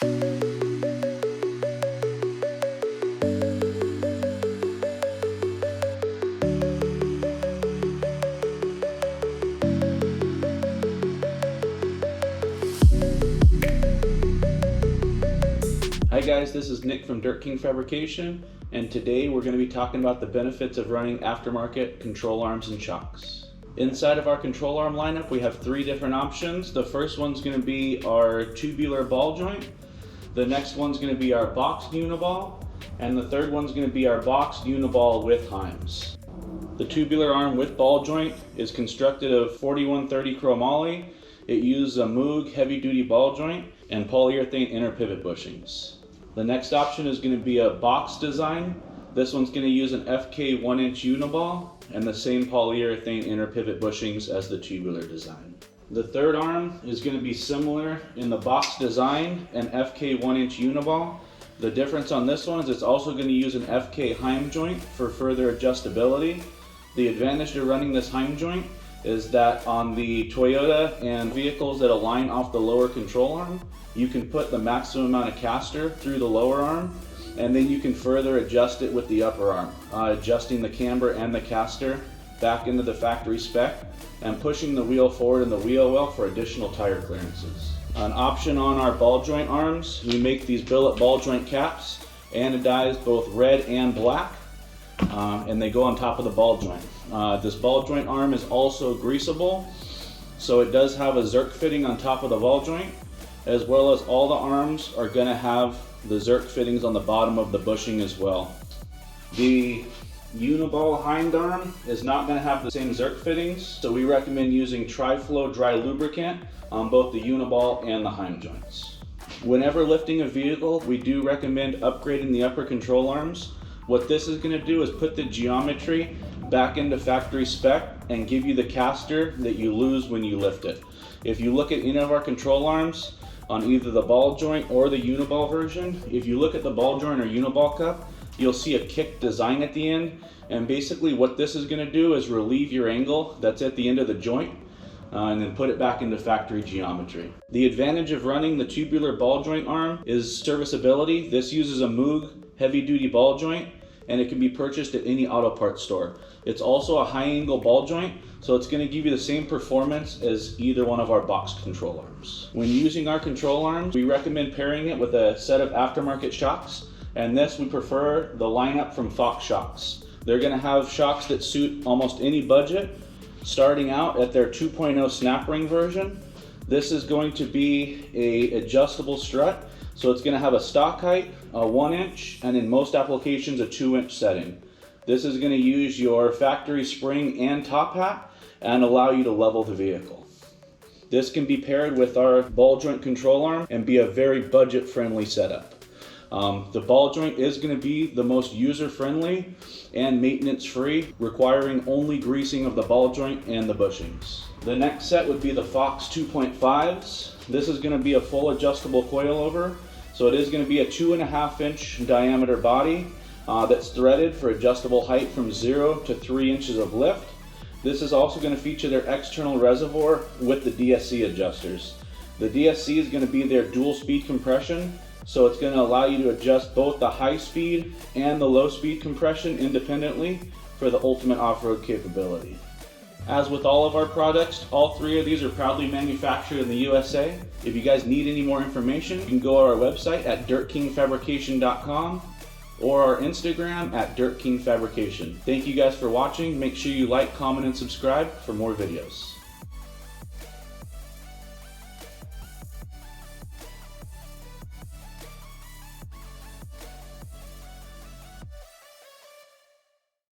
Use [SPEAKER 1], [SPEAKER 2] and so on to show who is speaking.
[SPEAKER 1] Hi guys, this is Nick from Dirt King Fabrication, and today we're going to be talking about the benefits of running aftermarket control arms and shocks. Inside of our control arm lineup we have three different options. The first one's going to be our tubular ball joint, the next one's going to be our boxed uniball, and the third one's going to be our boxed uniball with Heims. The tubular arm with ball joint is constructed of 4130 chromoly. It uses a Moog heavy duty ball joint and polyurethane inner pivot bushings. The next option is going to be a box design. This one's going to use an FK 1-inch uniball and the same polyurethane inner pivot bushings as the tubular design. The third arm is going to be similar in the box design and FK 1-inch uniball. The difference on this one is it's also going to use an FK Heim joint for further adjustability. The advantage to running this Heim joint is that on the Toyota and vehicles that align off the lower control arm, you can put the maximum amount of caster through the lower arm, and then you can further adjust it with the upper arm, adjusting the camber and the caster back into the factory spec and pushing the wheel forward in the wheel well for additional tire clearances. An option on our ball joint arms, we make these billet ball joint caps, anodized both red and black, and they go on top of the ball joint. This ball joint arm is also greasable, so it does have a Zerk fitting on top of the ball joint, as well as all the arms are going to have the Zerk fittings on the bottom of the bushing as well. The uniball hind arm is not going to have the same Zerk fittings, so we recommend using Tri-Flow dry lubricant on both the uniball and the hind joints. Whenever lifting a vehicle, we do recommend upgrading the upper control arms. What this is going to do is put the geometry back into factory spec and give you the caster that you lose when you lift it. If you look at any of our control arms on either the ball joint or the uniball version, if you look at the ball joint or uniball cup, you'll see a kick design at the end, and basically what this is going to do is relieve your angle that's at the end of the joint and then put it back into factory geometry. The advantage of running the tubular ball joint arm is serviceability. This uses a Moog heavy duty ball joint, and it can be purchased at any auto parts store. It's also a high angle ball joint, so it's going to give you the same performance as either one of our boxed control arms. When using our control arms, we recommend pairing it with a set of aftermarket shocks, and this we prefer the lineup from Fox Shocks. They're going to have shocks that suit almost any budget, starting out at their 2.0 snap ring version. This is going to be a adjustable strut, so it's going to have a stock height, a 1-inch, and in most applications a 2-inch setting. This is going to use your factory spring and top hat and allow you to level the vehicle. This can be paired with our ball joint control arm and be a very budget-friendly setup. The ball joint is going to be the most user-friendly and maintenance-free, requiring only greasing of the ball joint and the bushings. The next set would be the Fox 2.5s. This is going to be a full adjustable coilover. So it is going to be a 2.5-inch diameter body that's threaded for adjustable height from 0 to 3 inches of lift. This is also going to feature their external reservoir with the DSC adjusters. The DSC is going to be their dual speed compression, so it's going to allow you to adjust both the high speed and the low speed compression independently for the ultimate off-road capability. As with all of our products, all three of these are proudly manufactured in the USA. If you guys need any more information, you can go to our website at dirtkingfabrication.com or our Instagram at dirtkingfabrication. Thank you guys for watching. Make sure you like, comment, and subscribe for more videos.